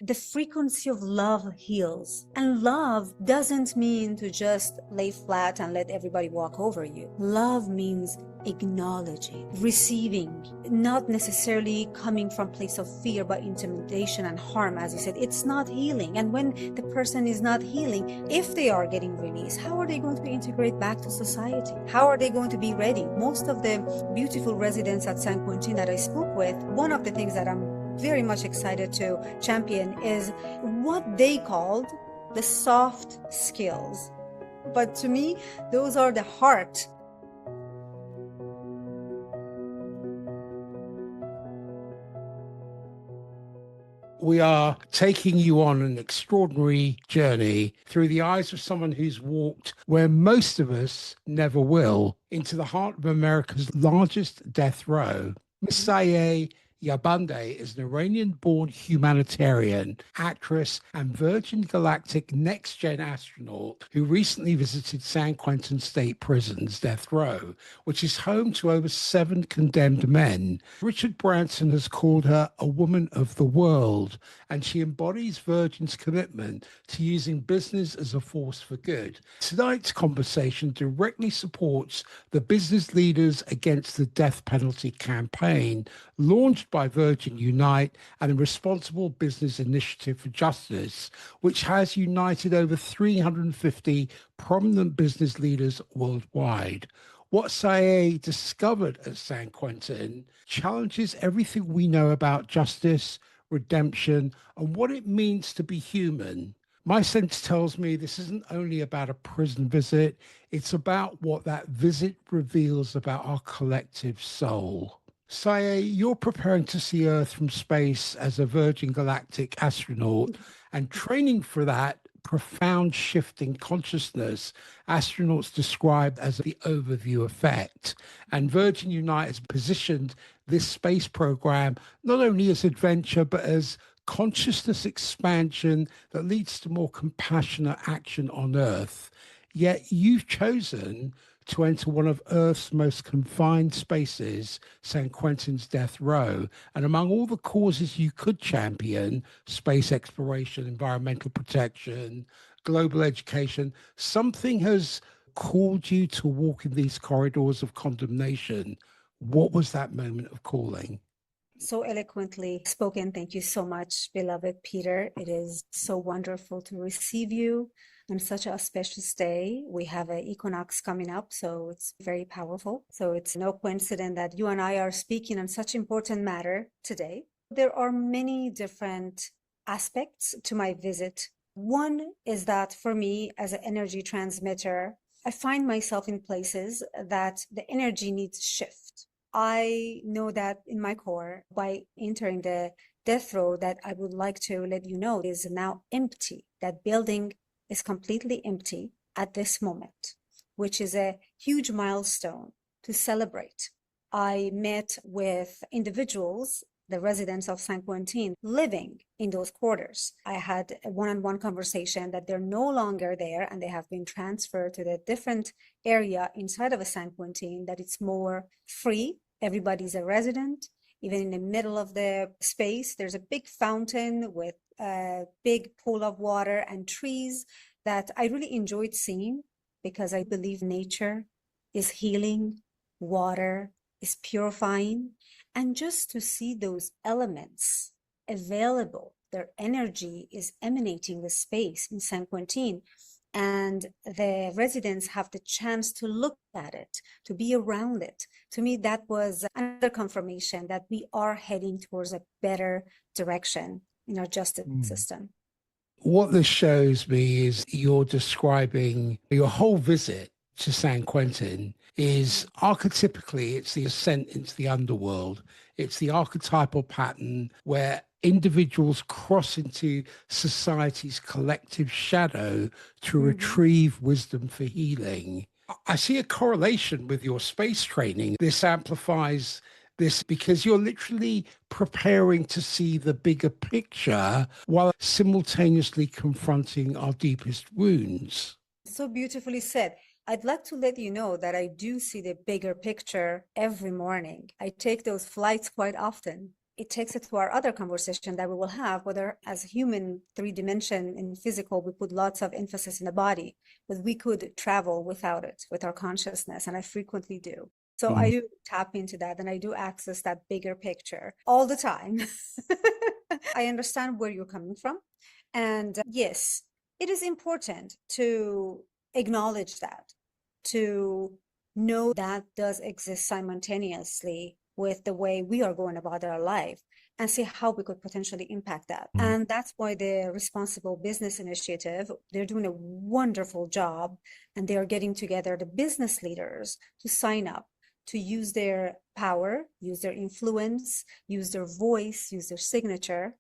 The frequency of love heals. And love doesn't mean to just lay flat and let everybody walk over you. Love means acknowledging, receiving, not necessarily coming from a place of fear, but intimidation and harm. As you said, it's not healing. And when the person is not healing, if they are getting released, how are they going to be integrated back to society? How are they going to be ready? Most of the beautiful residents at San Quentin that I spoke with, one of the things that I'm very much excited to champion is what they called the soft skills. But to me, those are the heart. We are taking you on an extraordinary journey through the eyes of someone who's walked where most of us never will, into the heart of America's largest death row. Miss Sayé Yabandeh is an Iranian-born humanitarian, actress, and Virgin Galactic next-gen astronaut who recently visited San Quentin State Prison's death row, which is home to over 7 condemned men. Richard Branson has called her a woman of the world, and she embodies Virgin's commitment to using business as a force for good. Tonight's conversation directly supports the Business Leaders Against the Death Penalty campaign, launched by Virgin Unite and a Responsible Business Initiative for Justice, which has united over 350 prominent business leaders worldwide. What Sayé discovered at San Quentin challenges everything we know about justice, redemption, and what it means to be human. My sense tells me this isn't only about a prison visit, it's about what that visit reveals about our collective soul. Sayé, you're preparing to see Earth from space as a Virgin Galactic astronaut and training for that profound shift in consciousness astronauts described as the overview effect. And Virgin Unite has positioned this space program not only as adventure, but as consciousness expansion that leads to more compassionate action on Earth. Yet you've chosen to enter one of Earth's most confined spaces, San Quentin's death row. And among all the causes you could champion, space exploration, environmental protection, global education, something has called you to walk in these corridors of condemnation. What was that moment of calling? So eloquently spoken. Thank you so much, beloved Peter. It is so wonderful to receive you on such an auspicious day. We have an equinox coming up, so it's very powerful. So it's no coincidence that you and I are speaking on such important matter today. There are many different aspects to my visit. One is that for me, as an energy transmitter, I find myself in places that the energy needs shift. I know that in my core, by entering the death row, that I would like to let you know is now empty. That building is completely empty at this moment, which is a huge milestone to celebrate. I met with individuals, the residents of San Quentin, living in those quarters. I had a one-on-one conversation that they're no longer there and they have been transferred to the different area inside of a San Quentin, that it's more free. Everybody's a resident. Even in the middle of the space, there's a big fountain with a big pool of water and trees that I really enjoyed seeing, because I believe nature is healing, water is purifying, and just to see those elements available, their energy is emanating the space in San Quentin, and the residents have the chance to look at it, to be around it. To me, that was another confirmation that we are heading towards a better direction in our justice system. What this shows me is you're describing your whole visit to San Quentin is archetypically, it's the ascent into the underworld. It's the archetypal pattern where individuals cross into society's collective shadow to retrieve wisdom for healing. I see a correlation with your space training. This amplifies this because you're literally preparing to see the bigger picture while simultaneously confronting our deepest wounds. So beautifully said. I'd like to let you know that I do see the bigger picture every morning. I take those flights quite often. it takes it to our other conversation that we will have, whether as human 3D and physical, we put lots of emphasis in the body, but we could travel without it, with our consciousness, and I frequently do. So I do tap into that, and I do access that bigger picture all the time. I understand where you're coming from. And yes, it is important to acknowledge that, to know that does exist simultaneously with the way we are going about our life, and see how we could potentially impact that. And that's why the Responsible Business Initiative, they're doing a wonderful job, and they are getting together the business leaders to sign up, to use their power, use their influence, use their voice, use their signature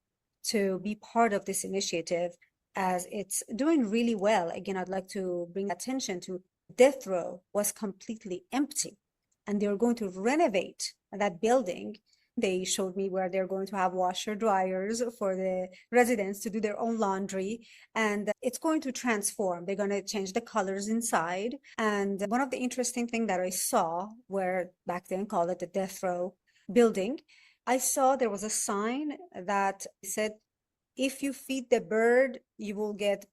to be part of this initiative, as it's doing really well. Again, I'd like to bring attention to death row was completely empty, and they're going to renovate that building. They showed me where they're going to have washer dryers for the residents to do their own laundry, and it's going to transform. They're going to change the colors inside. And one of the interesting things that I saw, where back then called it the death row building, I saw there was a sign that said, if you feed the bird, you will get,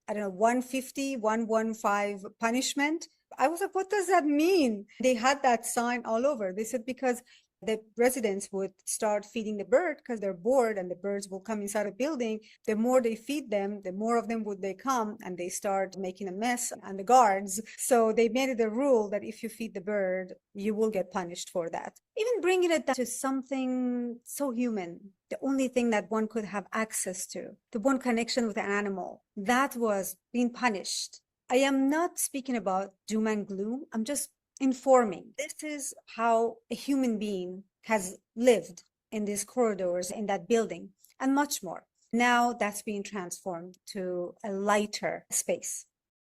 I don't know, 150, 115 punishment. I was like, what does that mean? They had that sign all over. They said because the residents would start feeding the bird because they're bored, and the birds will come inside a building. The more they feed them, the more of them would they come, and they start making a mess on the guards. So they made it a rule that if you feed the bird, you will get punished for that. Even bringing it to something so human, the only thing that one could have access to, the one connection with an animal, that was being punished. I am not speaking about doom and gloom. I'm just informing. This is how a human being has lived in these corridors, in that building, and much more. Now that's being transformed to a lighter space.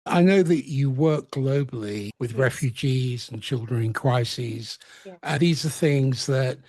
I know that you work globally with Yes. refugees and children in crises. Yes. These are things that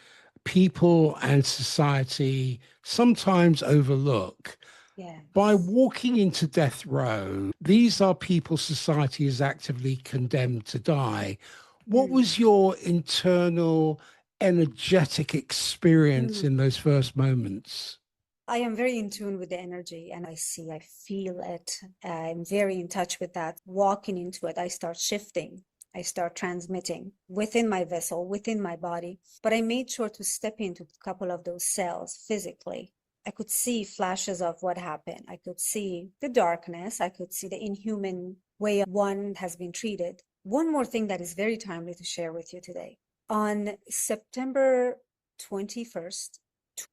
people and society sometimes overlook. Yes. By walking into death row, these are people society is actively condemned to die. What was your internal energetic experience in those first moments? I am very in tune with the energy, and I feel it. I'm very in touch with that. Walking into it, I start shifting. I start transmitting within my vessel, within my body. But I made sure to step into a couple of those cells physically. I could see flashes of what happened. I could see the darkness. I could see the inhuman way one has been treated. One more thing that is very timely to share with you today. On September 21st,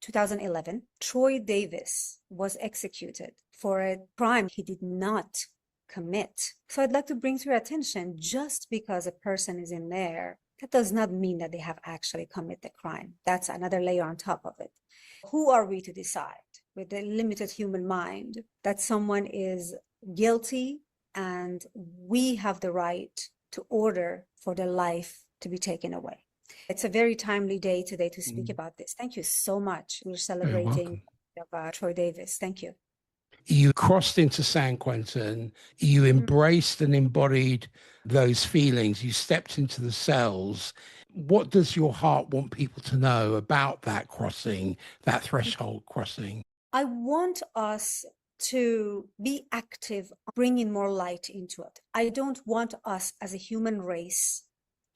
2011, Troy Davis was executed for a crime he did not commit. So I'd like to bring to your attention, just because a person is in there, that does not mean that they have actually committed the crime. That's another layer on top of it. Who are we to decide with the limited human mind that someone is guilty and we have the right to order for their life to be taken away? It's a very timely day today to speak about this. Thank you so much. We're celebrating Troy Davis. Thank you. You crossed into San Quentin, you embraced and embodied those feelings, you stepped into the cells. What does your heart want people to know about that crossing, that threshold crossing? I want us to be active, bringing more light into it. I don't want us as a human race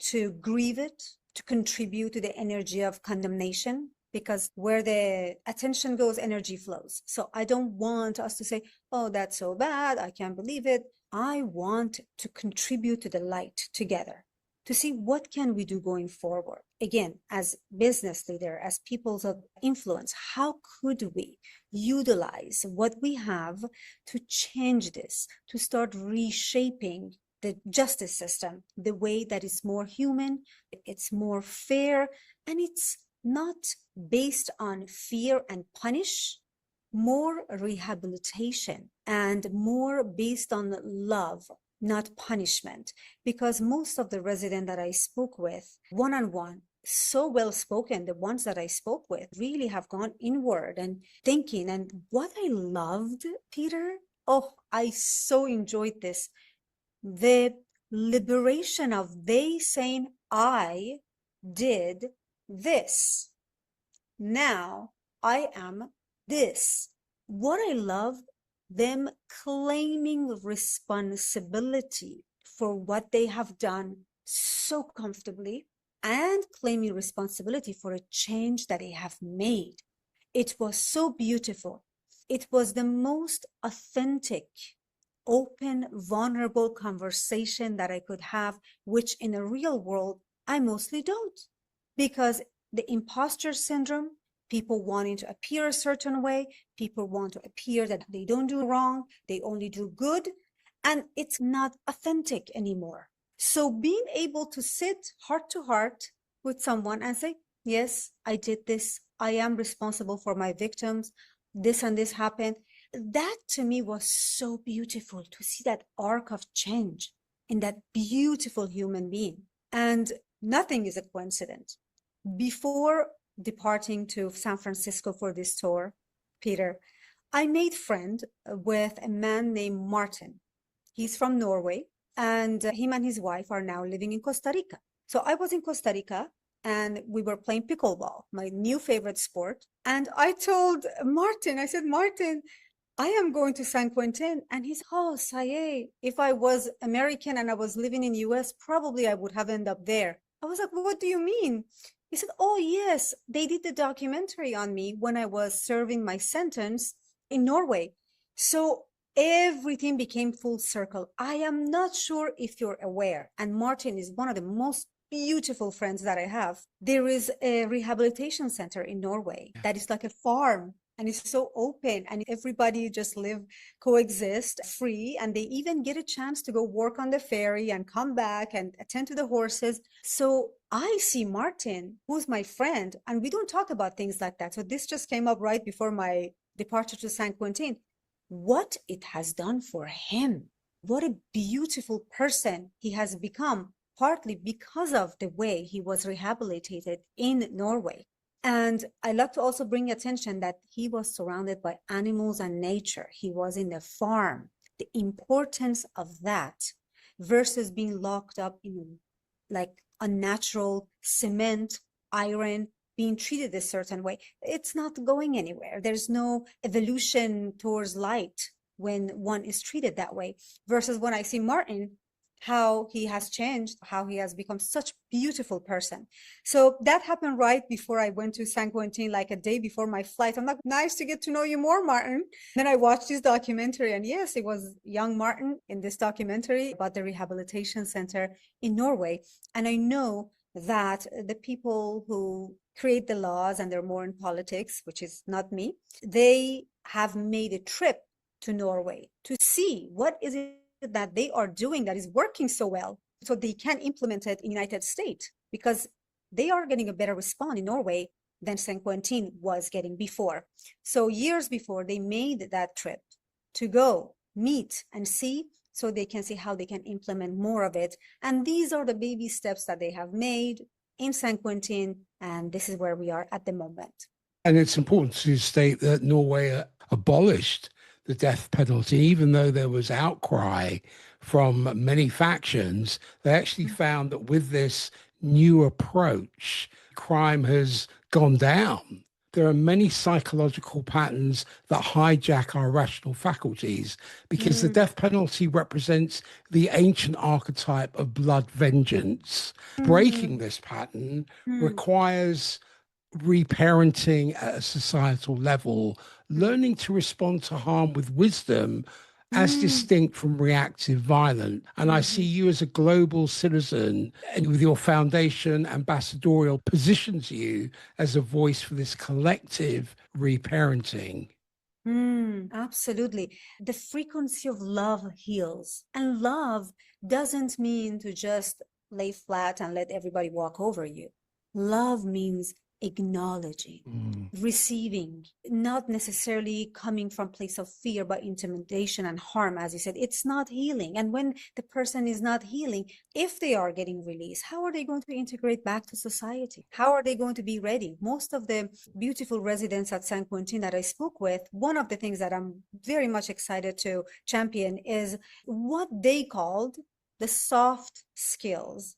to grieve it, to contribute to the energy of condemnation, because where the attention goes, energy flows. So I don't want us to say, oh, that's so bad, I can't believe it. I want to contribute to the light together, to see what can we do going forward. Again, as business leader, as peoples of influence, how could we utilize what we have to change this, to start reshaping the justice system the way that is more human, it's more fair, and it's not based on fear and punish, more rehabilitation, and more based on love, not punishment. Because most of the residents that I spoke with one-on-one, so well spoken, the ones that I spoke with really have gone inward and thinking. And what I loved, Peter, oh, I so enjoyed this, the liberation of they saying, I did this. Now I am this. What I love, them claiming responsibility for what they have done so comfortably and claiming responsibility for a change that they have made. It was so beautiful. It was the most authentic, open, vulnerable conversation that I could have, which in a real world, I mostly don't. Because the imposter syndrome, people wanting to appear a certain way, people want to appear that they don't do wrong, they only do good, and it's not authentic anymore. So being able to sit heart to heart with someone and say, yes, I did this. I am responsible for my victims. This and this happened. That to me was so beautiful to see that arc of change in that beautiful human being. And nothing is a coincidence. Before departing to San Francisco for this tour, Peter, I made friend with a man named Martin. He's from Norway, and him and his wife are now living in Costa Rica. So I was in Costa Rica and we were playing pickleball, my new favorite sport. And I told Martin, I said, Martin, I am going to San Quentin. And he's, oh, Sayé, if I was American and I was living in US, probably I would have ended up there. I was like, what do you mean? He said, oh, yes, they did the documentary on me when I was serving my sentence in Norway. So everything became full circle. I am not sure if you're aware, and Martin is one of the most beautiful friends that I have. There is a rehabilitation center in Norway that is like a farm, and it's so open, and everybody just coexist free, and they even get a chance to go work on the ferry and come back and attend to the horses. So I see Martin, who's my friend, and we don't talk about things like that. So this just came up right before my departure to San Quentin. What it has done for him, what a beautiful person he has become, partly because of the way he was rehabilitated in Norway. And I love to also bring attention that he was surrounded by animals and nature. He was in a farm. The importance of that versus being locked up in like unnatural cement, iron, being treated a certain way. It's not going anywhere. There's no evolution towards light when one is treated that way. Versus when I see Martin, how he has changed, how he has become such a beautiful person. So that happened right before I went to San Quentin, like a day before my flight. I'm like, nice to get to know you more, Martin. Then I watched this documentary, and yes, it was young Martin in this documentary about the rehabilitation center in Norway. And I know that the people who create the laws, and they're more in politics, which is not me, they have made a trip to Norway to see what is it that they are doing that is working so well, so they can implement it in the United States, because they are getting a better response in Norway than San Quentin was getting before. So years before, they made that trip to go meet and see, so they can see how they can implement more of it. And these are the baby steps that they have made in San Quentin, and this is where we are at the moment. And it's important to state that Norway abolished the death penalty, even though there was outcry from many factions. They actually found that with this new approach, crime has gone down. There are many psychological patterns that hijack our rational faculties, because the death penalty represents the ancient archetype of blood vengeance. Breaking this pattern requires reparenting at a societal level, learning to respond to harm with wisdom as distinct from reactive violence. And I see you as a global citizen, and with your foundation, ambassadorial, positions you as a voice for this collective reparenting. Absolutely. The frequency of love heals. And love doesn't mean to just lay flat and let everybody walk over you. Love means acknowledging, receiving, not necessarily coming from a place of fear, but intimidation and harm. As you said, it's not healing. And when the person is not healing, if they are getting released, how are they going to integrate back to society? How are they going to be ready? Most of the beautiful residents at San Quentin that I spoke with, one of the things that I'm very much excited to champion is what they called the soft skills.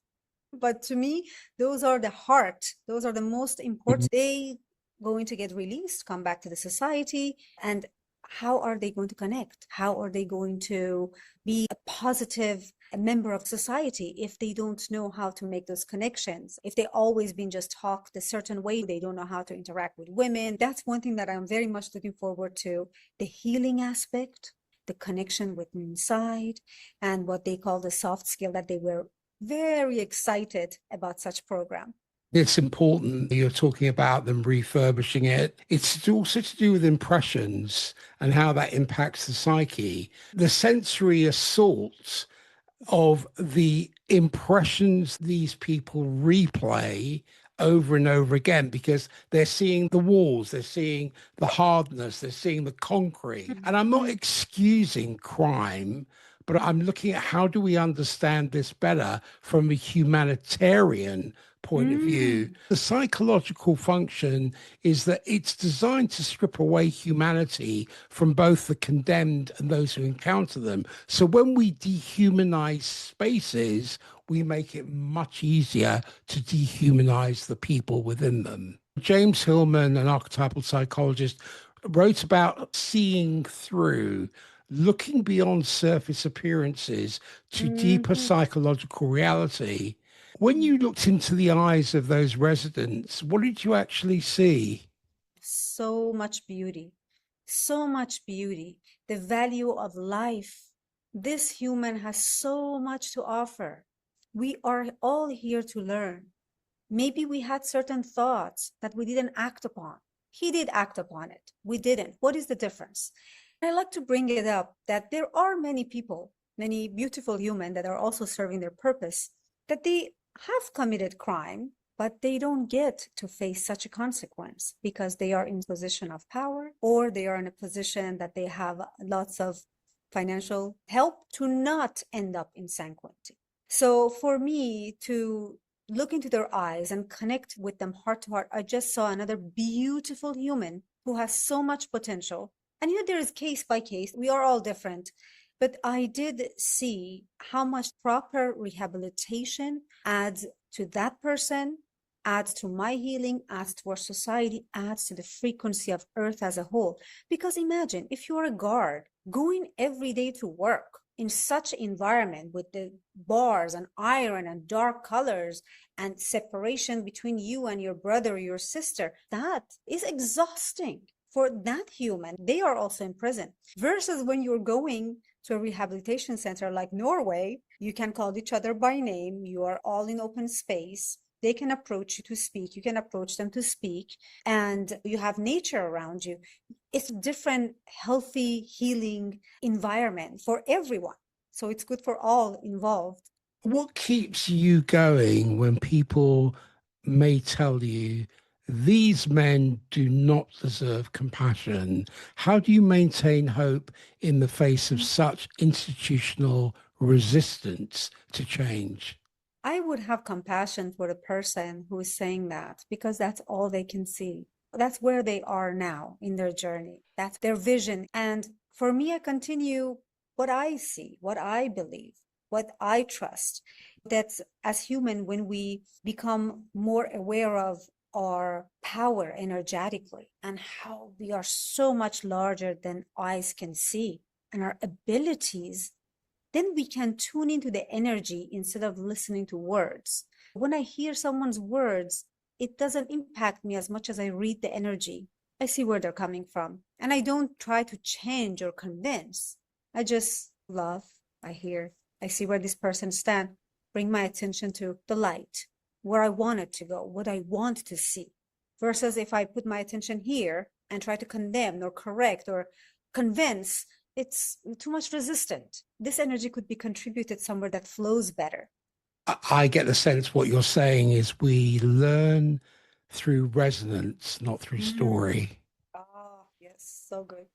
But to me, those are the heart. Those are the most important. They going to get released, come back to the society, and how are they going to connect? How are they going to be a positive member of society if they don't know how to make those connections? If they always been just taught a certain way, they don't know how to interact with women. That's one thing that I'm very much looking forward to, the healing aspect, the connection with inside, and what they call the soft skill, that they were very excited about such program. It's important that you're talking about them refurbishing it. It's also to do with impressions and how that impacts the psyche. The sensory assault of the impressions these people replay over and over again, because they're seeing the walls, they're seeing the hardness, they're seeing the concrete. And I'm not excusing crime, but I'm looking at how do we understand this better from a humanitarian point of view. The psychological function is that it's designed to strip away humanity from both the condemned and those who encounter them. So when we dehumanize spaces, we make it much easier to dehumanize the people within them. James Hillman, an archetypal psychologist, wrote about seeing through, looking beyond surface appearances to deeper psychological reality. When you looked into the eyes of those residents, what did you actually see? So much beauty, so much beauty, the value of life. This human has so much to offer. We are all here to learn. Maybe we had certain thoughts that we didn't act upon. He did act upon it. We didn't. What is the difference? I like to bring it up that there are many people, many beautiful humans that are also serving their purpose, that they have committed crime, but they don't get to face such a consequence because they are in a position of power, or they are in a position that they have lots of financial help to not end up in San Quentin. So for me to look into their eyes and connect with them heart to heart, I just saw another beautiful human who has so much potential. And there is case by case, we are all different. But I did see how much proper rehabilitation adds to that person, adds to my healing, adds to our society, adds to the frequency of Earth as a whole. Because imagine if you're a guard going every day to work in such an environment with the bars and iron and dark colors and separation between you and your brother or your sister, that is exhausting for that human. They are also in prison. Versus when you're going to a rehabilitation center like Norway, you can call each other by name. You are all in open space. They can approach you to speak. You can approach them to speak. And you have nature around you. It's a different, healthy, healing environment for everyone. So it's good for all involved. What keeps you going when people may tell you these men do not deserve compassion? How do you maintain hope in the face of such institutional resistance to change? I would have compassion for the person who is saying that because that's all they can see. That's where they are now in their journey. That's their vision. And for me, I continue what I see, what I believe, what I trust. That's as human, when we become more aware of our power energetically and how we are so much larger than eyes can see, and our abilities, then we can tune into the energy instead of listening to words. When I hear someone's words, it doesn't impact me as much as I read the energy. I see where they're coming from. And I don't try to change or convince. I just love, I hear, I see where this person stands, bring my attention to the light, where I want it to go, what I want to see. Versus if I put my attention here and try to condemn or correct or convince, it's too much resistant. This energy could be contributed somewhere that flows better. I get the sense what you're saying is we learn through resonance, not through story. Oh, yes, so good.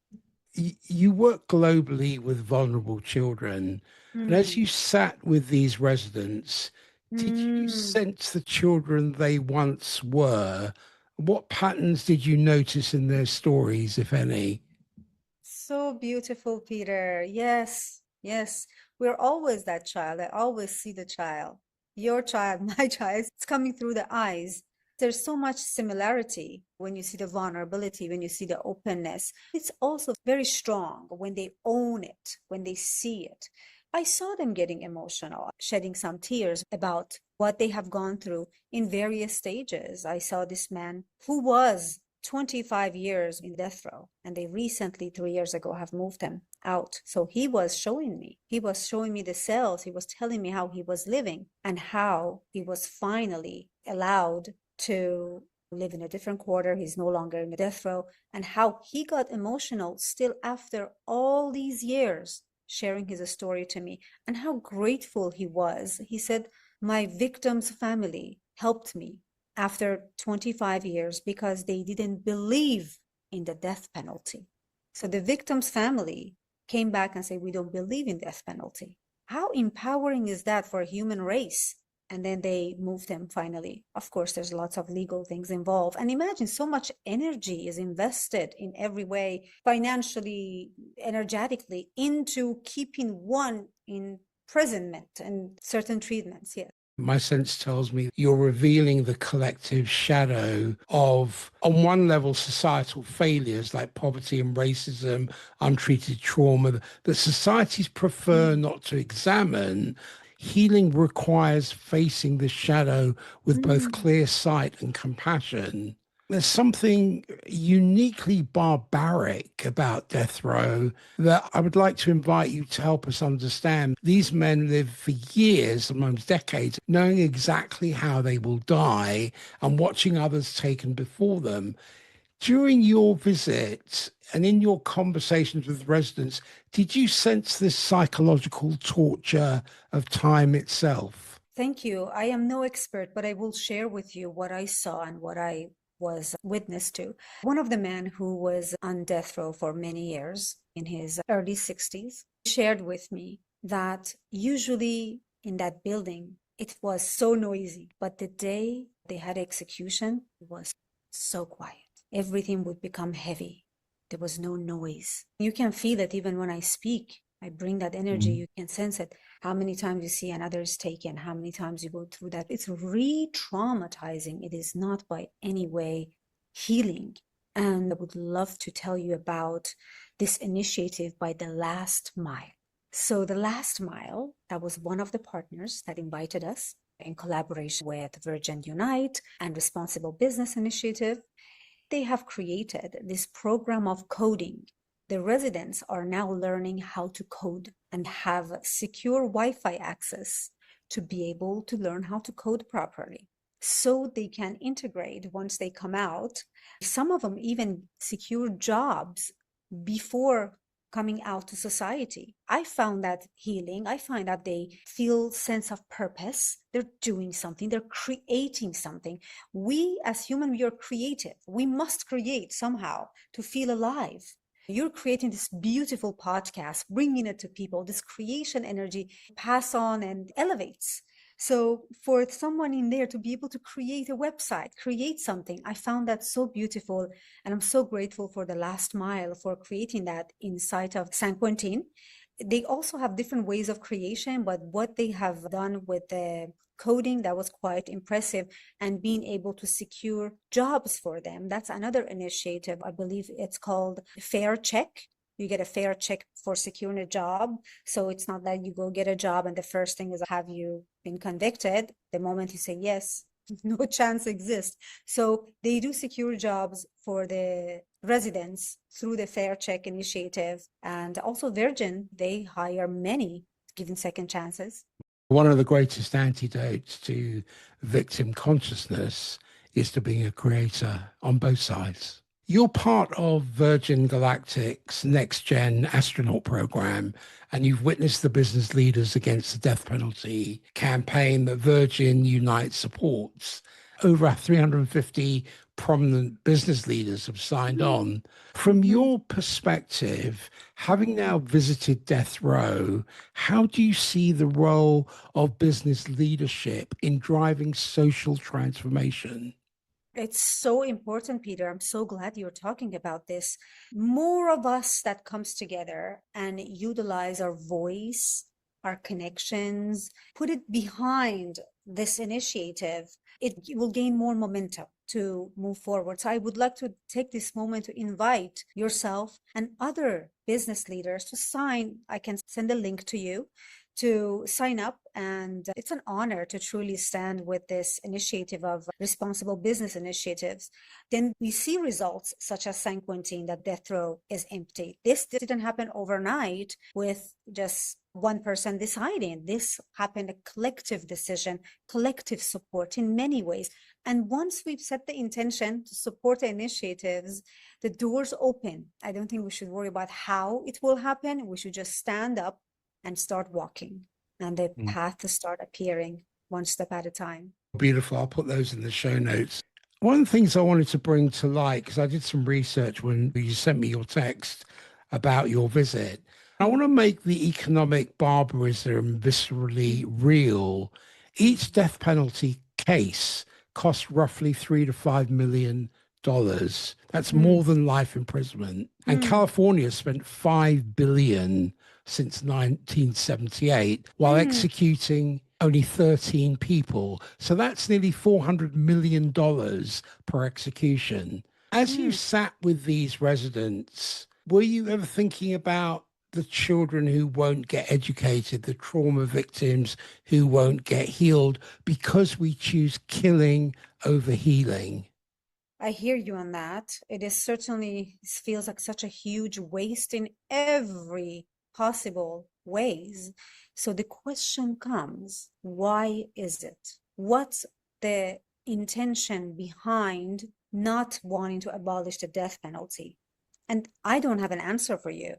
You work globally with vulnerable children. And as you sat with these residents, did you sense the children they once were? What patterns did you notice in their stories, if any? So beautiful, Peter. Yes, yes. We're always that child. I always see the child. Your child, my child. It's coming through the eyes. There's so much similarity when you see the vulnerability, when you see the openness. It's also very strong when they own it, when they see it. I saw them getting emotional, shedding some tears about what they have gone through in various stages. I saw this man who was 25 years in death row, and they recently, 3 years ago, have moved him out. So he was showing me the cells. He was telling me how he was living and how he was finally allowed to live in a different quarter. He's no longer in the death row, and how he got emotional still after all these years, sharing his story to me, and how grateful he was. He said, my victim's family helped me after 25 years because they didn't believe in the death penalty. So the victim's family came back and said, we don't believe in death penalty. How empowering is that for a human race? And then they moved him finally. Of course, there's lots of legal things involved. And imagine so much energy is invested in every way, financially, energetically, into keeping one in imprisonment and certain treatments. Yes. My sense tells me you're revealing the collective shadow of, on one level, societal failures like poverty and racism, untreated trauma that societies prefer not to examine. Healing requires facing the shadow with both clear sight and compassion. There's something uniquely barbaric about death row that I would like to invite you to help us understand. These men live for years, sometimes decades, knowing exactly how they will die and watching others taken before them. During your visit and in your conversations with residents, did you sense this psychological torture of time itself? Thank you. I am no expert, but I will share with you what I saw and what I was witness to. One of the men who was on death row for many years, in his early 60s, shared with me that usually in that building, it was so noisy, but the day they had execution, it was so quiet. Everything would become heavy. There was no noise. You can feel it even when I speak. I bring that energy. You can sense it. How many times you see another is taken, how many times you go through that. It's re-traumatizing. It is not by any way healing. And I would love to tell you about this initiative by The Last Mile. So The Last Mile, that was one of the partners that invited us in collaboration with Virgin Unite and Responsible Business Initiative. They have created this program of coding. The residents are now learning how to code and have secure Wi-Fi access to be able to learn how to code properly, so they can integrate once they come out. Some of them even secure jobs before coming out to society. I found that healing. I find that they feel sense of purpose. They're doing something. They're creating something. We as human, we are creative. We must create somehow to feel alive. You're creating this beautiful podcast, bringing it to people. This creation energy pass on and elevates. So for someone in there to be able to create a website, create something, I found that so beautiful. And I'm so grateful for The Last Mile for creating that inside of San Quentin. They also have different ways of creation, but what they have done with the coding, that was quite impressive, and being able to secure jobs for them. That's another initiative. I believe it's called Fair Check. You get a fair check for securing a job. So it's not that you go get a job and the first thing is, have you been convicted? The moment you say yes, no chance exists. So they do secure jobs for the residents through the Fair Check initiative. And also Virgin, they hire many, giving second chances. One of the greatest antidotes to victim consciousness is to being a creator on both sides. You're part of Virgin Galactic's next gen astronaut program, and you've witnessed the business leaders against the death penalty campaign that Virgin Unite supports. Over 350 prominent business leaders have signed on. From your perspective, having now visited death row, how do you see the role of business leadership in driving social transformation? It's so important, Peter. I'm so glad you're talking about this. More of us that comes together and utilize our voice, our connections, put it behind this initiative, it will gain more momentum to move forward. So I would like to take this moment to invite yourself and other business leaders to sign. I can send a link to you to sign up. And it's an honor to truly stand with this initiative of responsible business initiatives. Then we see results such as San Quentin, that death row is empty. This didn't happen overnight with just one person deciding. This happened a collective decision, collective support in many ways. And once we've set the intention to support the initiatives, the doors open. I don't think we should worry about how it will happen. We should just stand up and start walking, and the path to start appearing one step at a time. Beautiful. I'll put those in the show notes. One of the things I wanted to bring to light, because I did some research when you sent me your text about your visit, I want to make the economic barbarism viscerally real. Each death penalty case costs roughly $3 to $5 million. That's more than life imprisonment. And California spent $5 billion since 1978 while executing only 13 people. So that's nearly $400 million per execution. As you sat with these residents, were you ever thinking about the children who won't get educated, the trauma victims who won't get healed because we choose killing over healing? I hear you on that. It feels like such a huge waste in every possible ways. So the question comes, why is it? What's the intention behind not wanting to abolish the death penalty? And I don't have an answer for you.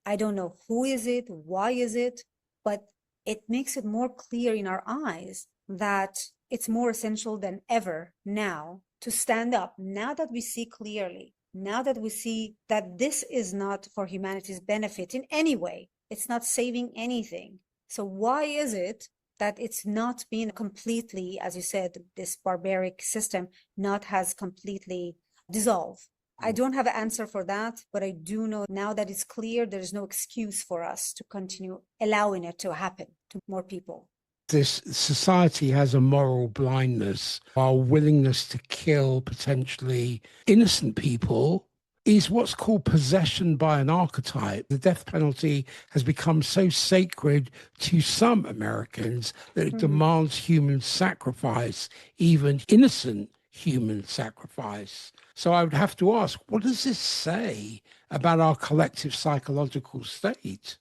I don't know who is it, why is it, but it makes it more clear in our eyes that it's more essential than ever now to stand up, now that we see clearly, now that we see that this is not for humanity's benefit in any way. It's not saving anything. So why is it that it's not being completely, as you said, this barbaric system not has completely dissolved? I don't have an answer for that, but I do know now that it's clear, there's no excuse for us to continue allowing it to happen to more people. This society has a moral blindness. Our willingness to kill potentially innocent people is what's called possession by an archetype. The death penalty has become so sacred to some Americans that it demands human sacrifice, even innocent human sacrifice. So I would have to ask, what does this say about our collective psychological state?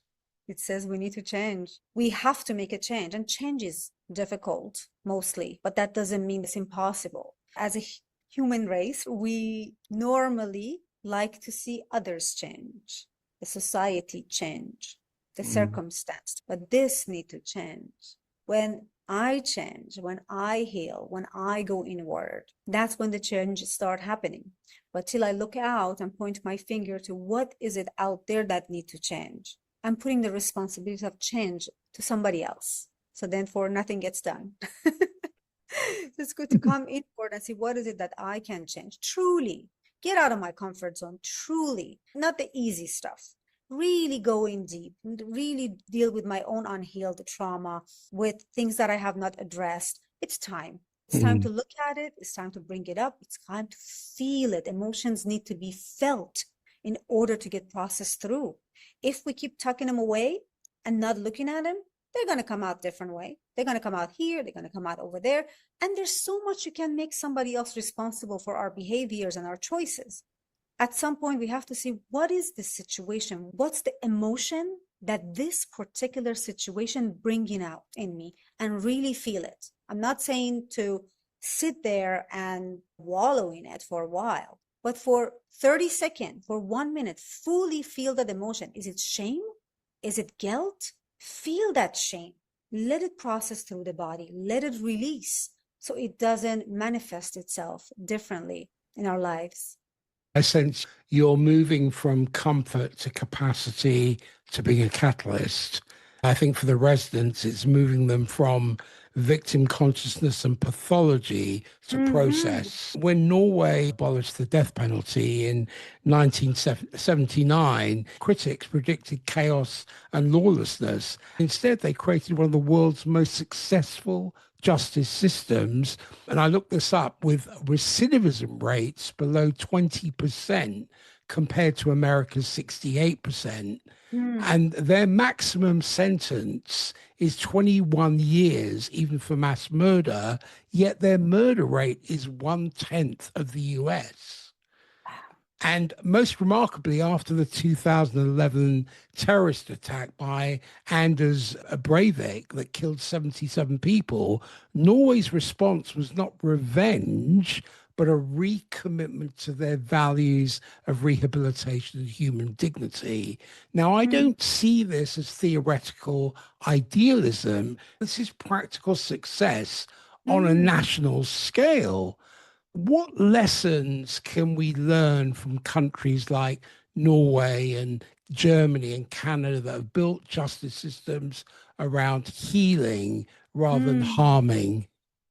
It says we need to change. We have to make a change, and change is difficult mostly, but that doesn't mean it's impossible. As a human race, we normally like to see others change, the society change, the circumstance, but this need to change. When I change, when I heal, when I go inward, that's when the change start happening. But till I look out and point my finger to what is it out there that need to change, I'm putting the responsibility of change to somebody else. So then nothing gets done. It's good to come inward and see what is it that I can change. Truly, get out of my comfort zone. Truly, not the easy stuff. Really go in deep, really deal with my own unhealed trauma, with things that I have not addressed. It's time. It's time to look at it. It's time to bring it up. It's time to feel it. Emotions need to be felt in order to get processed through. If we keep tucking them away and not looking at them, they're going to come out different way. They're going to come out here. They're going to come out over there. And there's so much you can make somebody else responsible for our behaviors and our choices. At some point, we have to see, what is the situation? What's the emotion that this particular situation bringing out in me, and really feel it? I'm not saying to sit there and wallow in it for a while, but for 30 seconds, for 1 minute, fully feel that emotion. Is it shame? Is it guilt? Feel that shame. Let it process through the body. Let it release so it doesn't manifest itself differently in our lives. I sense you're moving from comfort to capacity to being a catalyst. I think for the residents, it's moving them from victim consciousness and pathology to process. When Norway abolished the death penalty in 1979, critics predicted chaos and lawlessness. Instead, they created one of the world's most successful justice systems. And I looked this up with recidivism rates below 20% compared to America's 68%. Mm, And their maximum sentence is 21 years, even for mass murder, yet their murder rate is 1/10 of the US. And most remarkably, after the 2011 terrorist attack by Anders Breivik that killed 77 people, Norway's response was not revenge, but a recommitment to their values of rehabilitation and human dignity. Now, I mm, don't see this as theoretical idealism. This is practical success on a mm. national scale. What lessons can we learn from countries like Norway and Germany and Canada that have built justice systems around healing rather than Mm. harming?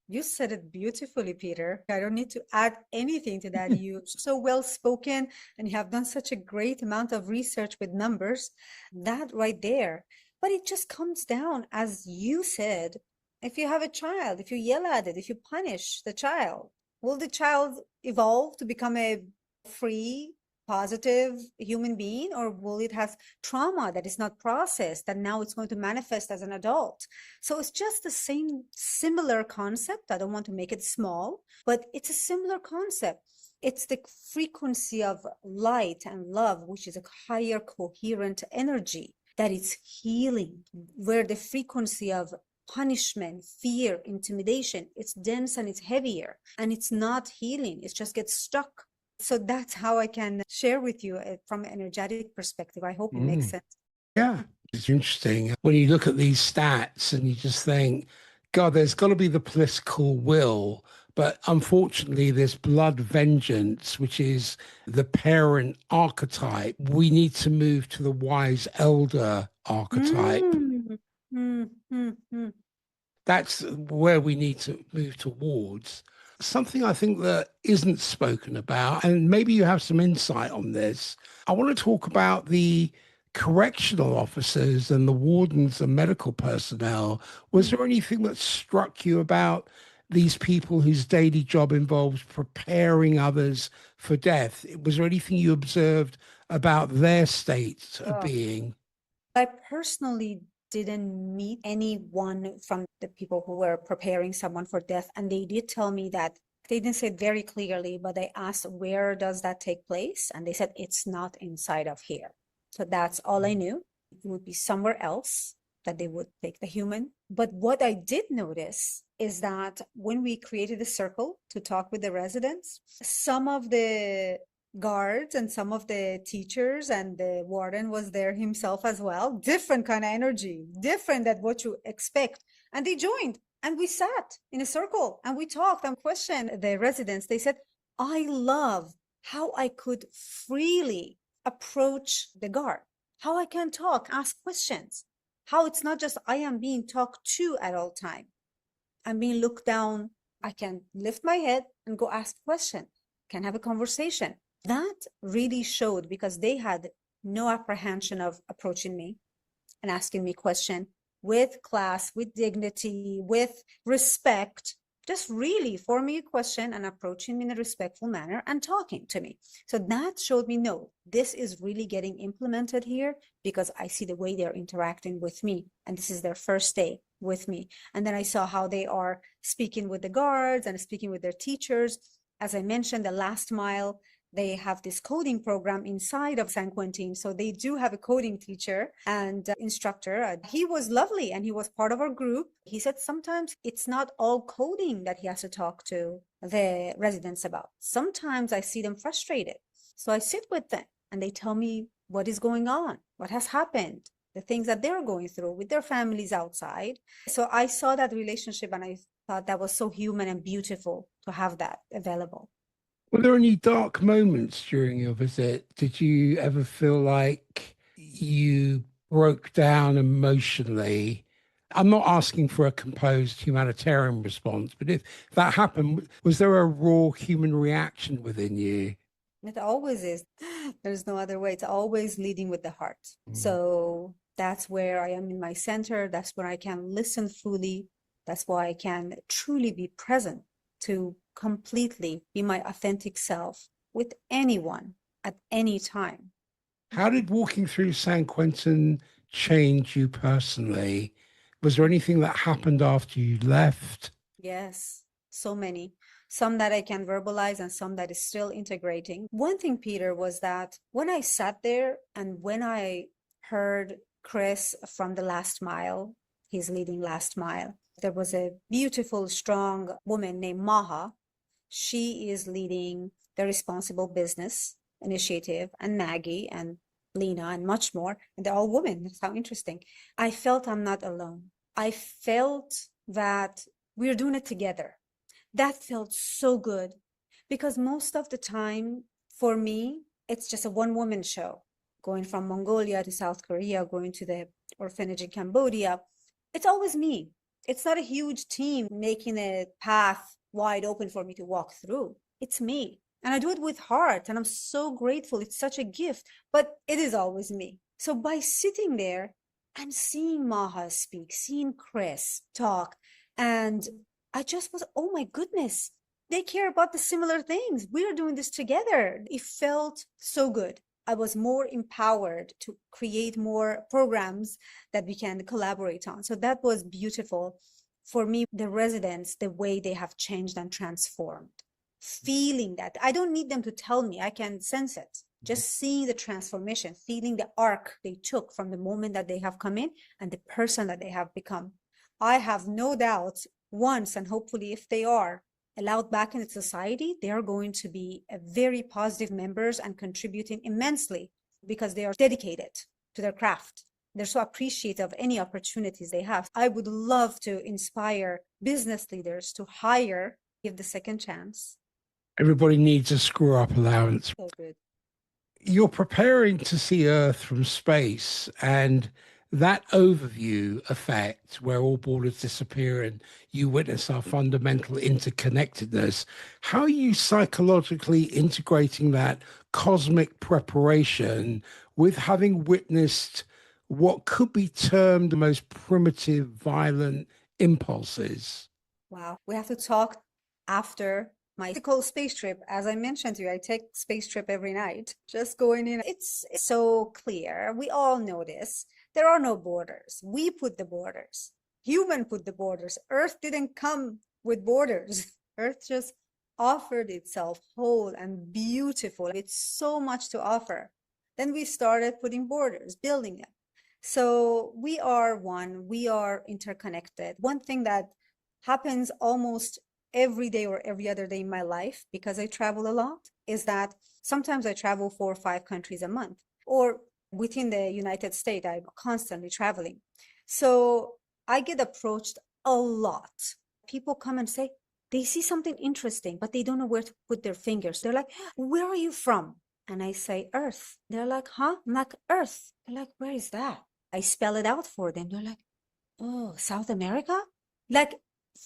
You said it beautifully, Peter. I don't need to add anything to that. You're so well spoken and you have done such a great amount of research with numbers. That right there. But it just comes down, as you said, if you have a child, if you yell at it, if you punish the child, will the child evolve to become a free, positive human being, or will it have trauma that is not processed and now it's going to manifest as an adult? So it's just the same similar concept. I don't want to make it small, but it's a similar concept. It's the frequency of light and love, which is a higher coherent energy that is healing, where the frequency of punishment, fear, intimidation, it's dense and it's heavier and it's not healing. It just gets stuck. So that's how I can share with you from an energetic perspective. I hope it makes Mm. sense. Yeah, it's interesting when you look at these stats and you just think, God, there's got to be the political will. But unfortunately, this blood vengeance, which is the parent archetype, we need to move to the wise elder archetype. Mm, mm, mm, mm. That's where we need to move towards. Something I think that isn't spoken about, and maybe you have some insight on this. I want to talk about the correctional officers and the wardens and medical personnel. Was Mm. there anything that struck you about these people whose daily job involves preparing others for death? Was there anything you observed about their state of Oh, being? I personally didn't meet anyone from the people who were preparing someone for death, and they did tell me that they didn't say it very clearly, but they asked, where does that take place? And they said, it's not inside of here. So that's all I knew. It would be somewhere else that they would take the human. But what I did notice is that when we created a circle to talk with the residents, some of the guards and some of the teachers and the warden was there himself as well. Different kind of energy, different than what you expect. And they joined and we sat in a circle and we talked and questioned the residents. They said, I love how I could freely approach the guard, how I can talk, ask questions, how it's not just I am being talked to at all time. I'm being looked down. I can lift my head and go ask a question, can have a conversation. That really showed because they had no apprehension of approaching me and asking me question with class, with dignity, with respect, just really forming a question and approaching me in a respectful manner and talking to me. So that showed me, no, this is really getting implemented here because I see the way they're interacting with me. And this is their first day with me. And then I saw how they are speaking with the guards and speaking with their teachers. As I mentioned, the last mile, they have this coding program inside of San Quentin. So they do have a coding teacher and instructor. He was lovely and he was part of our group. He said sometimes it's not all coding that he has to talk to the residents about. Sometimes I see them frustrated. So I sit with them and they tell me what is going on, what has happened, the things that they're going through with their families outside. So I saw that relationship and I thought that was so human and beautiful to have that available. Were there any dark moments during your visit? Did you ever feel like you broke down emotionally? I'm not asking for a composed humanitarian response, but if that happened, was there a raw human reaction within you? It always is. There's no other way. It's always leading with the heart. Mm. So that's where I am in my center. That's where I can listen fully. That's why I can truly be present to completely be my authentic self with anyone at any time. How did walking through San Quentin change you personally? Was there anything that happened after you left? Yes, so many. Some that I can verbalize and some that is still integrating. One thing, Peter, was that when I sat there and when I heard Chris from the Last Mile, he's leading Last Mile, there was a beautiful, strong woman named Maha. She is leading the Responsible Business Initiative, and Maggie and Lena and much more. And they're all women. That's how interesting. I felt I'm not alone. I felt that we're doing it together. That felt so good because most of the time for me, it's just a one-woman show. Going from Mongolia to South Korea, going to the orphanage in Cambodia, it's always me. It's not a huge team making a path wide open for me to walk through. It's me. And I do it with heart. And I'm so grateful. It's such a gift, but it is always me. So by sitting there and seeing Maha speak, seeing Chris talk, and I just was, oh my goodness, they care about the similar things. We are doing this together. It felt so good. I was more empowered to create more programs that we can collaborate on. So that was beautiful. For me, the residents, the way they have changed and transformed, feeling that. I don't need them to tell me, I can sense it. Just seeing the transformation, feeling the arc they took from the moment that they have come in and the person that they have become. I have no doubt once, and hopefully if they are allowed back into society, they are going to be a very positive members and contributing immensely because they are dedicated to their craft. They're so appreciative of any opportunities they have. I would love to inspire business leaders to hire, give the second chance. Everybody needs a screw up allowance. So good. You're preparing to see Earth from space, and that overview effect where all borders disappear and you witness our fundamental interconnectedness, how are you psychologically integrating that cosmic preparation with having witnessed what could be termed the most primitive, violent impulses? Wow. We have to talk after my physical space trip. As I mentioned to you, I take space trip every night. Just going in. It's so clear. We all know this. There are no borders. We put the borders. Human put the borders. Earth didn't come with borders. Earth just offered itself whole and beautiful. It's so much to offer. Then we started putting borders, building them. So we are one. We are interconnected. One thing that happens almost every day or every other day in my life, because I travel a lot, is that sometimes I travel 4 or 5 countries a month, or within the United States, I'm constantly traveling. So I get approached a lot. People come and say, they see something interesting, but they don't know where to put their fingers. They're like, where are you from? And I say, Earth. They're like, huh? I'm like, Earth. They're like, where is that? I spell it out for them. They're like, oh, South America? Like,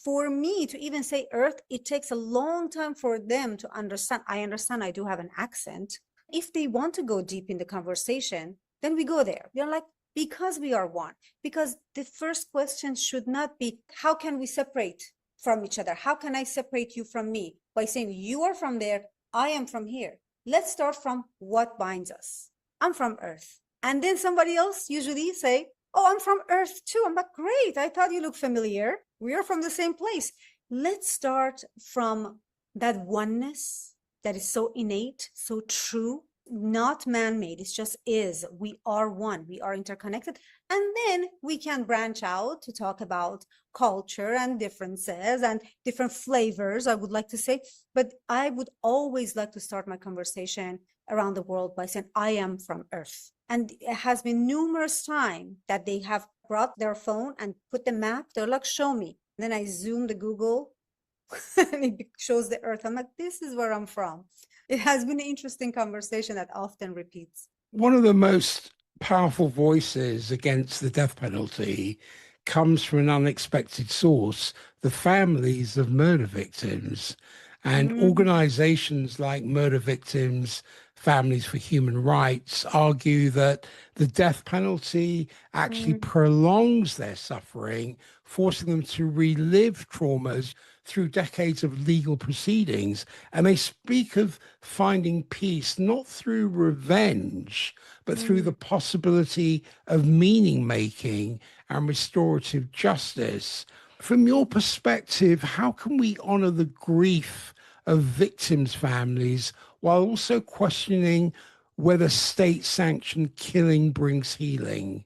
for me to even say Earth, it takes a long time for them to understand. I understand I do have an accent. If they want to go deep in the conversation, then we go there. They're like, because we are one. Because the first question should not be, how can we separate from each other? How can I separate you from me? By saying, you are from there, I am from here. Let's start from what binds us. I'm from Earth. And then somebody else usually say, oh, I'm from Earth too. I'm like, great. I thought you looked familiar. We are from the same place. Let's start from that oneness that is so innate, so true, not man-made. It just is. We are one. We are interconnected. And then we can branch out to talk about culture and differences and different flavors, I would like to say. But I would always like to start my conversation around the world by saying, I am from Earth. And it has been numerous times that they have brought their phone and put the map. They're like, show me. And then I zoom the Google and it shows the Earth. I'm like, this is where I'm from. It has been an interesting conversation that often repeats. One of the most powerful voices against the death penalty comes from an unexpected source, the families of murder victims. And organizations like Murder Victims Families for Human Rights argue that the death penalty actually prolongs their suffering, forcing them to relive traumas through decades of legal proceedings. And they speak of finding peace not through revenge, but through the possibility of meaning making and restorative justice. From your perspective, how can we honor the grief of victims' families while also questioning whether state-sanctioned killing brings healing?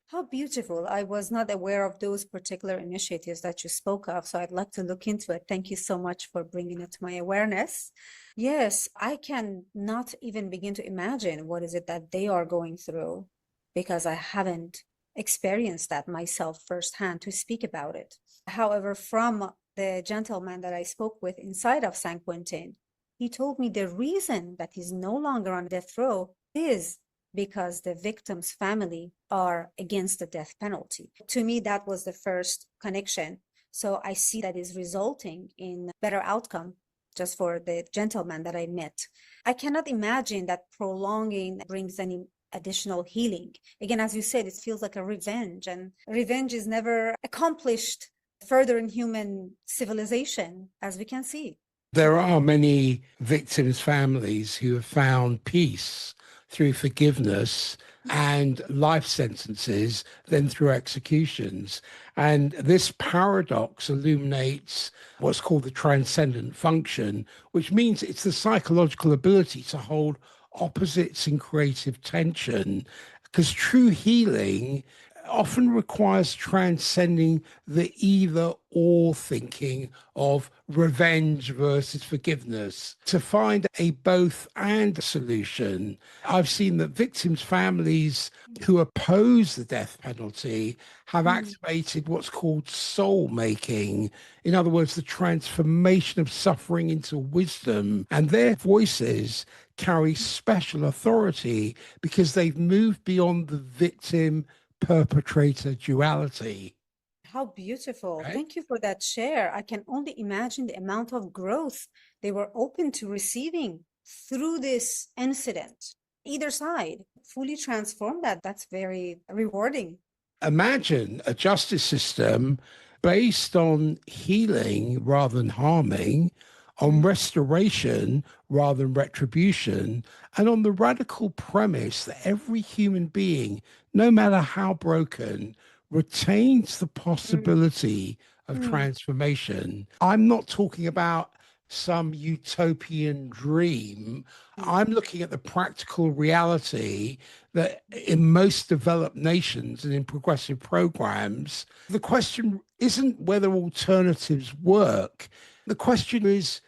How beautiful. I was not aware of those particular initiatives that you spoke of, so I'd like to look into it. Thank you so much for bringing it to my awareness. Yes, I can not even begin to imagine what is it that they are going through because I haven't experienced that myself firsthand to speak about it. However, from the gentleman that I spoke with inside of San Quentin, he told me the reason that he's no longer on death row is because the victim's family are against the death penalty. To me, that was the first connection. So I see that is resulting in better outcome just for the gentleman that I met. I cannot imagine that prolonging brings any additional healing. Again, as you said, it feels like a revenge, and revenge is never accomplished further in human civilization, as we can see. There are many victims' families who have found peace through forgiveness and life sentences than through executions. And this paradox illuminates what's called the transcendent function, which means it's the psychological ability to hold opposites in creative tension, because true healing often requires transcending the either or thinking of revenge versus forgiveness to find a both and solution. I've seen that victims' families who oppose the death penalty have activated what's called soul making. In other words, the transformation of suffering into wisdom, and their voices carry special authority because they've moved beyond the victim perpetrator duality. How beautiful. Right? Thank you for that share. I can only imagine the amount of growth they were open to receiving through this incident. Either side fully transformed that. That's very rewarding. Imagine a justice system based on healing rather than harming, on Mm, restoration rather than retribution, and on the radical premise that every human being, no matter how broken, retains the mm, possibility of mm, transformation. I'm not talking about some utopian dream. mm. I'm looking at the practical reality that in most developed nations and in progressive programs, the question isn't whether alternatives work. The question is,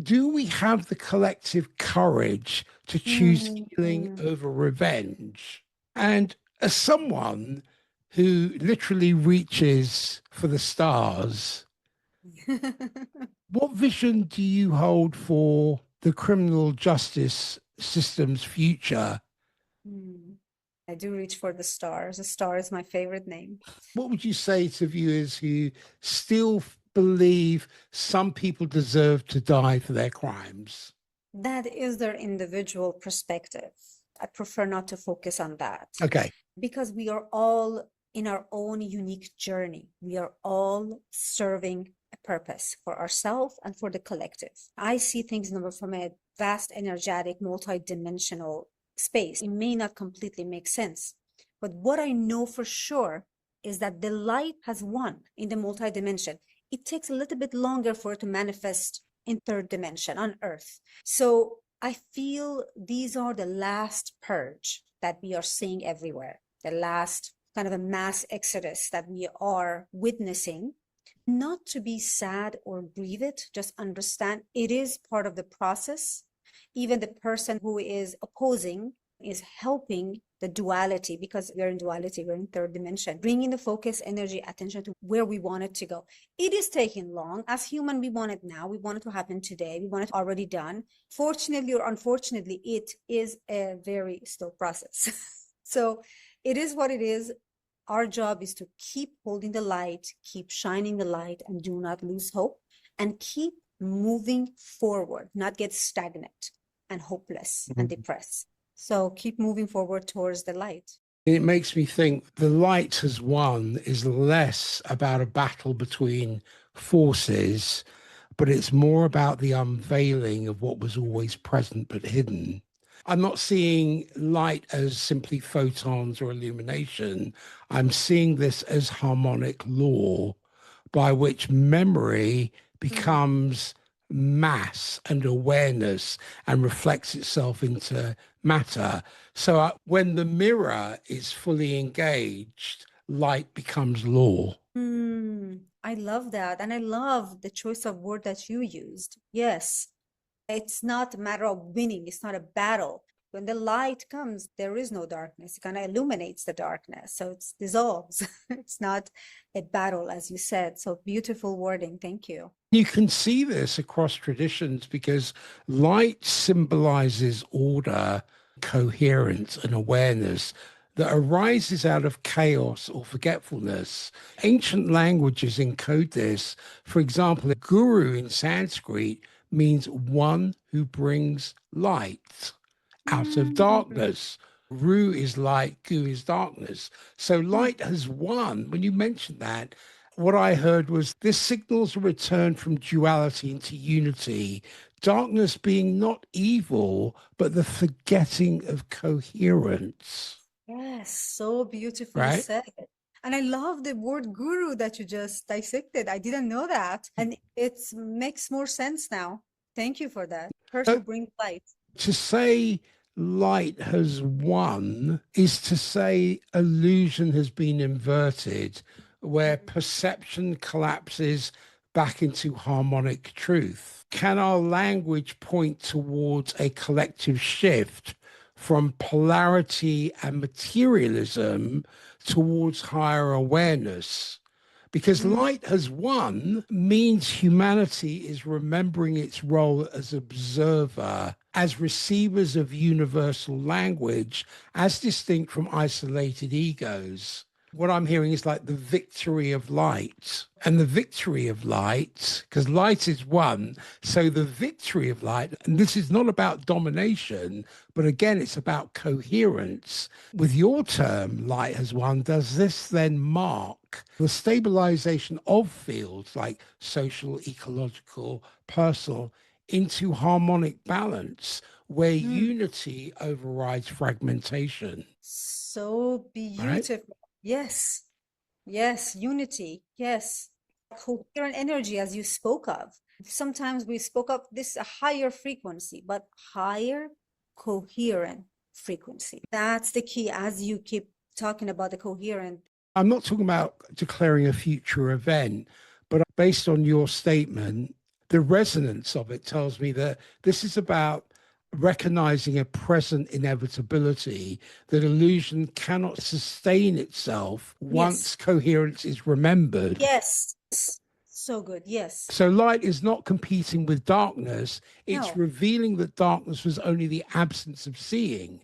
do we have the collective courage to choose Mm, healing mm. over revenge? And as someone who literally reaches for the stars, what vision do you hold for the criminal justice system's future? Mm. I do reach for the stars. The star is my favorite name. What would you say to viewers who still believe some people deserve to die for their crimes? That is their individual perspective. I prefer not to focus on that Okay. because we are all in our own unique journey. We are all serving a purpose for ourselves and for the collective. I see things from a vast, energetic, multi-dimensional space. It may not completely make sense, but what I know for sure is that the light has won in the multi-dimension. It takes a little bit longer for it to manifest in third dimension on Earth. So I feel these are the last purge that we are seeing everywhere, the last kind of a mass exodus that we are witnessing. Not to be sad or grieve it, just understand it is part of the process. Even the person who is opposing is helping the duality, because we're in duality, we're in third dimension, bringing the focus, energy, attention to where we want it to go. It is taking long. As human, we want it now. We want it to happen today. We want it already done. Fortunately or unfortunately, it is a very slow process. So it is what it is. Our job is to keep holding the light, keep shining the light, and do not lose hope, and keep moving forward, not get stagnant. and hopeless and depressed. So keep moving forward towards the light. It makes me think the light has won is less about a battle between forces, but it's more about the unveiling of what was always present but hidden. I'm not seeing light as simply photons or illumination. I'm seeing this as harmonic law by which memory becomes mass and awareness and reflects itself into matter. So when the mirror is fully engaged, light becomes law. I love that. And I love the choice of word that you used. Yes, it's not a matter of winning, it's not a battle. When the light comes, there is no darkness. It kind of illuminates the darkness. So it dissolves. It's not a battle, as you said. So beautiful wording. Thank you. You can see this across traditions because light symbolizes order, coherence, and awareness that arises out of chaos or forgetfulness. Ancient languages encode this. For example, a guru in Sanskrit means one who brings light out of darkness. Ru is light, gu is darkness. So light has won. When you mentioned that, what I heard was this signals a return from duality into unity, darkness being not evil, but the forgetting of coherence. Yes, so beautifully Right? said. And I love the word guru that you just dissected. I didn't know that. And it makes more sense now. Thank you for that. Person who brings light. To say light has won is to say illusion has been inverted, where perception collapses back into harmonic truth. Can our language point towards a collective shift from polarity and materialism towards higher awareness? Because light has won means humanity is remembering its role as observer, as receivers of universal language, as distinct from isolated egos. What I'm hearing is like the victory of light. And the victory of light, because light is one, so the victory of light, and this is not about domination, but again, it's about coherence. With your term, light has won, does this then mark the stabilization of fields like social, ecological, personal, into harmonic balance where unity overrides fragmentation? So Right? beautiful. Yes. Yes. Unity. Yes. Coherent energy, as you spoke of. Sometimes we spoke of this a higher frequency, but higher coherent frequency. That's the key as you keep talking about the coherent. I'm not talking about declaring a future event, but based on your statement, the resonance of it tells me that this is about recognizing a present inevitability, that illusion cannot sustain itself once Yes. coherence is remembered. Yes. So good. Yes. So light is not competing with darkness, it's No. revealing that darkness was only the absence of seeing.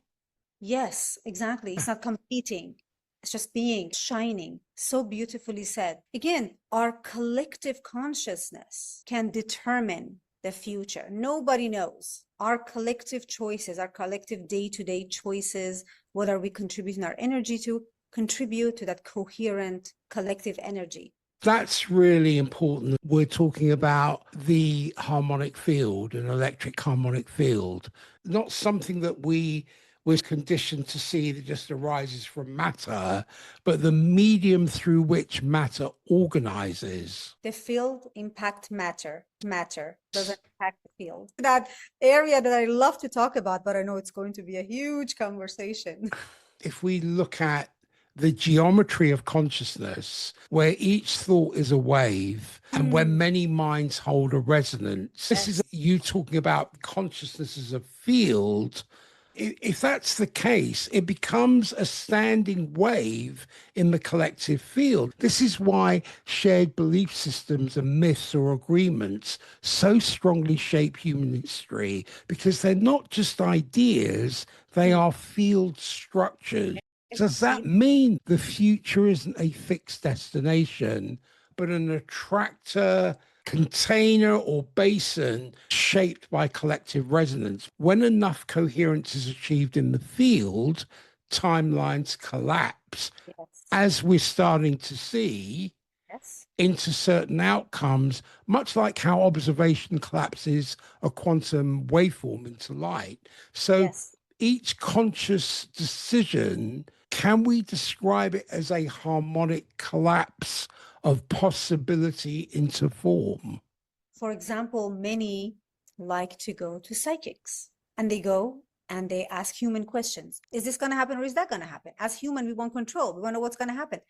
Yes, exactly. It's not competing. It's just being, shining. So beautifully said. Again, our collective consciousness can determine the future. Nobody knows. Our collective choices, our collective day-to-day choices, what are we contributing our energy to, contribute to that coherent collective energy. That's really important. We're talking about the harmonic field, an electric harmonic field, not something that we was conditioned to see that just arises from matter, but the medium through which matter organizes. The field impact matter. Matter doesn't impact the field. That area that I love to talk about, but I know it's going to be a huge conversation. If we look at the geometry of consciousness, where each thought is a wave, and when many minds hold a resonance, this is you talking about consciousness as a field. If that's the case, it becomes a standing wave in the collective field. This is why shared belief systems and myths or agreements so strongly shape human history, because they're not just ideas, they are field structures. Does that mean the future isn't a fixed destination, but an attractor container or basin shaped by collective resonance. When enough coherence is achieved in the field, timelines collapse, Yes. as we're starting to see, Yes. into certain outcomes, much like how observation collapses a quantum waveform into light. So Yes. each conscious decision, can we describe it as a harmonic collapse of possibility into form? For example, many like to go to psychics and they go and they ask human questions. Is this going to happen or is that going to happen? As human, we want control. We want to know what's going to happen.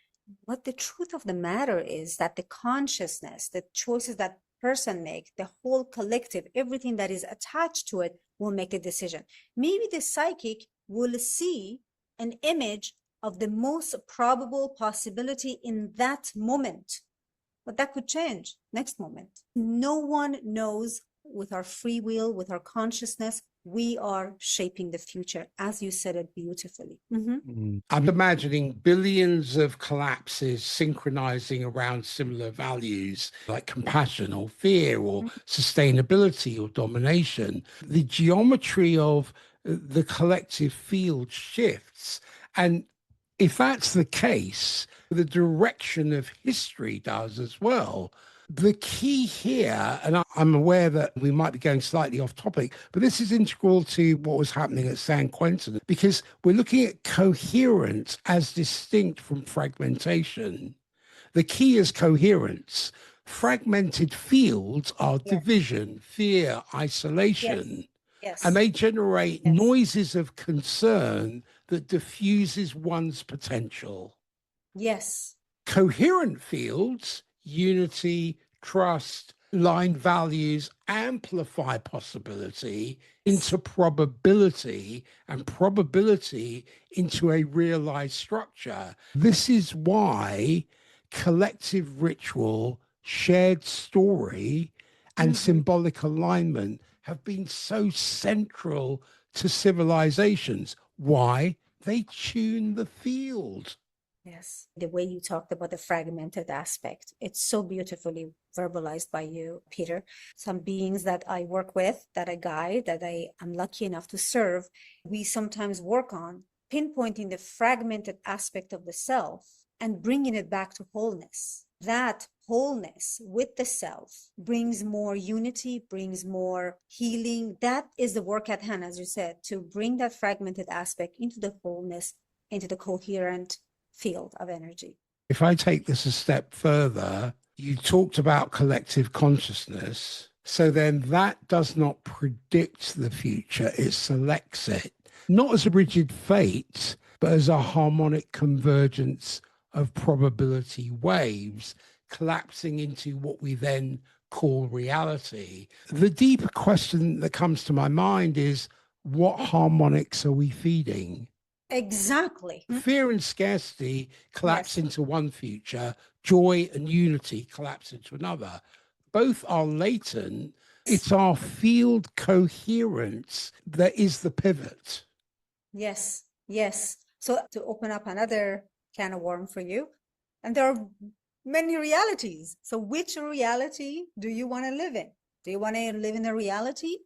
But the truth of the matter is that the consciousness, the choices that person make, the whole collective, everything that is attached to it will make the decision. Maybe the psychic will see an image of the most probable possibility in that moment, but that could change next moment. No one knows. With our free will, with our consciousness, we are shaping the future, as you said it beautifully. I'm imagining billions of collapses synchronizing around similar values like compassion or fear or sustainability or domination. The geometry of the collective field shifts. And if that's the case, the direction of history does as well. The key here, and I'm aware that we might be going slightly off topic, but this is integral to what was happening at San Quentin, because we're looking at coherence as distinct from fragmentation. The key is coherence. Fragmented fields are Yes. division, fear, Yes. isolation, and Yes. they generate Yes. noises of concern that diffuses one's potential. Yes. Coherent fields, unity, trust, line values, amplify possibility into probability and probability into a realized structure. This is why collective ritual, shared story, and symbolic alignment have been so central to civilizations. Why? They tune the field. Yes. The way you talked about the fragmented aspect, it's so beautifully verbalized by you, Peter. Some beings that I work with, that I guide, that I am lucky enough to serve, we sometimes work on pinpointing the fragmented aspect of the self and bringing it back to wholeness. That wholeness with the self brings more unity, brings more healing. That is the work at hand, as you said, to bring that fragmented aspect into the wholeness, into the coherent field of energy. If I take this a step further, you talked about collective consciousness. So then that does not predict the future, it selects it, not as a rigid fate, but as a harmonic convergence of probability waves collapsing into what we then call reality. The deeper question that comes to my mind is, what harmonics are we feeding? Exactly. Fear and scarcity collapse Yes. into one future, joy and unity collapse into another. Both are latent. It's our field coherence that is the pivot. Yes. Yes. So to open up another can of worm for you, and there are many realities. So which reality do you want to live in? Do you want to live in a reality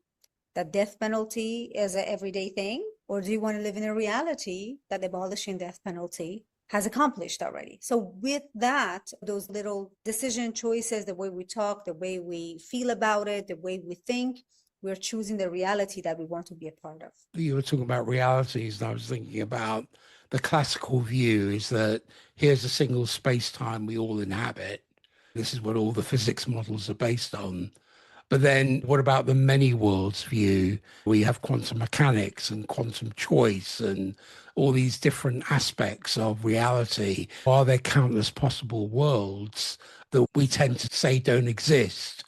that death penalty is an everyday thing? Or do you want to live in a reality that abolishing death penalty has accomplished already? So with that, those little decision choices, the way we talk, the way we feel about it, the way we think, we're choosing the reality that we want to be a part of. You were talking about realities, and I was thinking about the classical view is that here's a single space-time we all inhabit. This is what all the physics models are based on. But then what about the many worlds view? We have quantum mechanics and quantum choice and all these different aspects of reality. Are there countless possible worlds that we tend to say don't exist?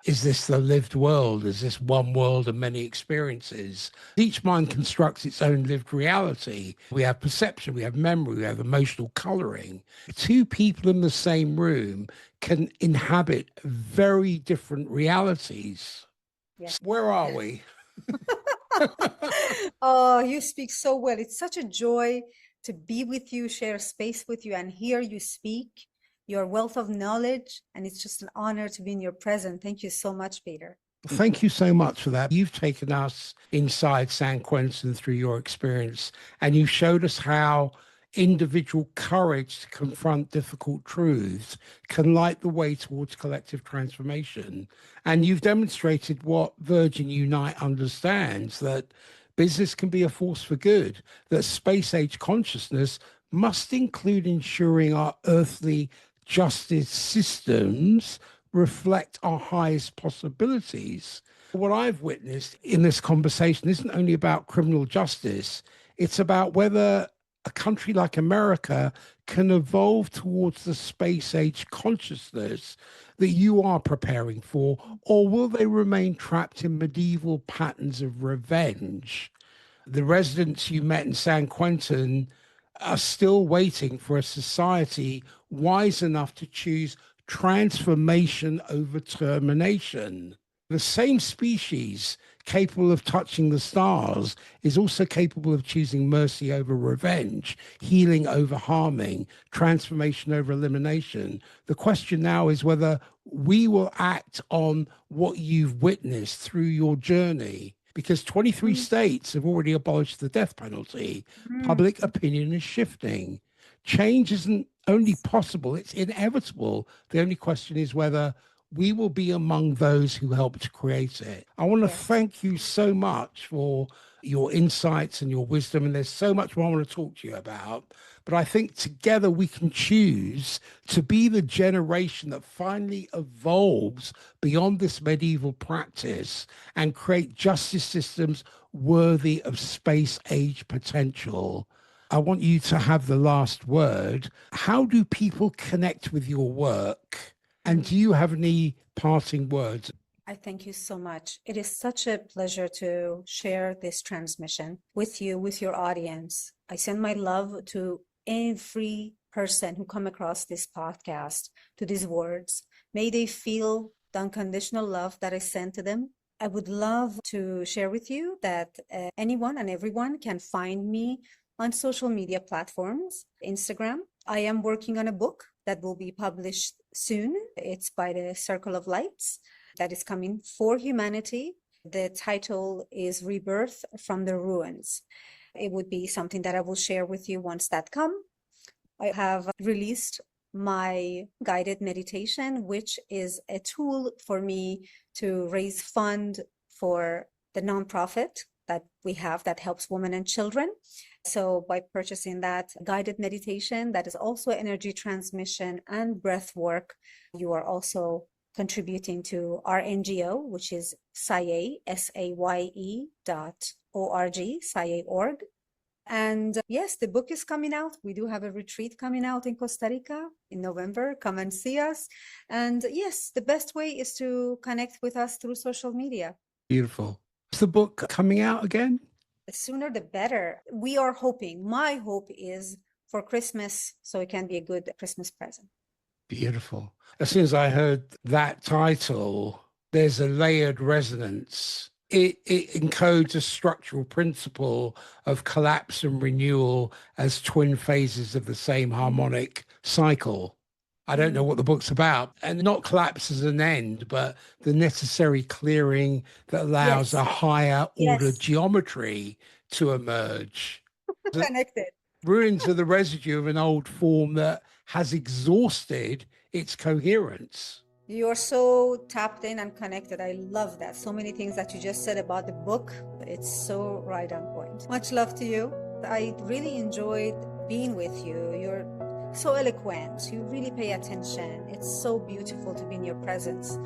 Is this the lived world? Is this one world and many experiences? Each mind constructs its own lived reality. We have perception, we have memory, we have emotional coloring. Two people in the same room can inhabit very different realities. Yes. Where are we? Oh, you speak so well. It's such a joy to be with you, share space with you, and hear you speak. your wealth of knowledge, and it's just an honor to be in your presence. Thank you so much, Peter. Thank you so much for that. You've taken us inside San Quentin through your experience, and you showed us how individual courage to confront difficult truths can light the way towards collective transformation. And you've demonstrated what Virgin Unite understands, that business can be a force for good, that space age consciousness must include ensuring our earthly justice systems reflect our highest possibilities. What I've witnessed in this conversation isn't only about criminal justice, it's about whether a country like America can evolve towards the space age consciousness that you are preparing for, or will they remain trapped in medieval patterns of revenge? The residents you met in San Quentin are still waiting for a society wise enough to choose transformation over termination. The same species capable of touching the stars is also capable of choosing mercy over revenge, healing over harming, transformation over elimination. The question now is whether we will act on what you've witnessed through your journey. Because 23 states have already abolished the death penalty. Public opinion is shifting. Change isn't only possible, it's inevitable. The only question is whether we will be among those who helped create it. I want to thank you so much for your insights and your wisdom. And there's so much more I want to talk to you about. But I think together we can choose to be the generation that finally evolves beyond this medieval practice and create justice systems worthy of space age potential. I want you to have the last word. How do people connect with your work? And do you have any parting words? I thank you so much. It is such a pleasure to share this transmission with you, with your audience. I send my love to every person who come across this podcast, to these words. May they feel the unconditional love that I send to them. I would love to share with you that anyone and everyone can find me on social media platforms. Instagram. I am working on a book that will be published soon. It's by the Circle of Lights that is coming for humanity. The title is Rebirth from the Ruins. It would be something that I will share with you once that comes. I have released my guided meditation, which is a tool for me to raise fund for the nonprofit that we have that helps women and children. So by purchasing that guided meditation, that is also energy transmission and breath work, you are also contributing to our NGO, which is Sayé, SAYE.org, Sayé.org. And yes, the book is coming out. We do have a retreat coming out in Costa Rica in November. Come and see us. And yes, the best way is to connect with us through social media. Beautiful. Is the book coming out again? The sooner the better. We are hoping, my hope is for Christmas, so it can be a good Christmas present. Beautiful. As soon as I heard that title, there's a layered resonance. It encodes a structural principle of collapse and renewal as twin phases of the same harmonic cycle. I don't know what the book's about, and not collapse as an end, but the necessary clearing that allows a higher order geometry to emerge. Connected. Ruins are the residue of an old form that has exhausted its coherence. You're so tapped in and connected. I love that. So many things that you just said about the book. It's so right on point. Much love to you. I really enjoyed being with you. You're so eloquent. You really pay attention. It's so beautiful to be in your presence.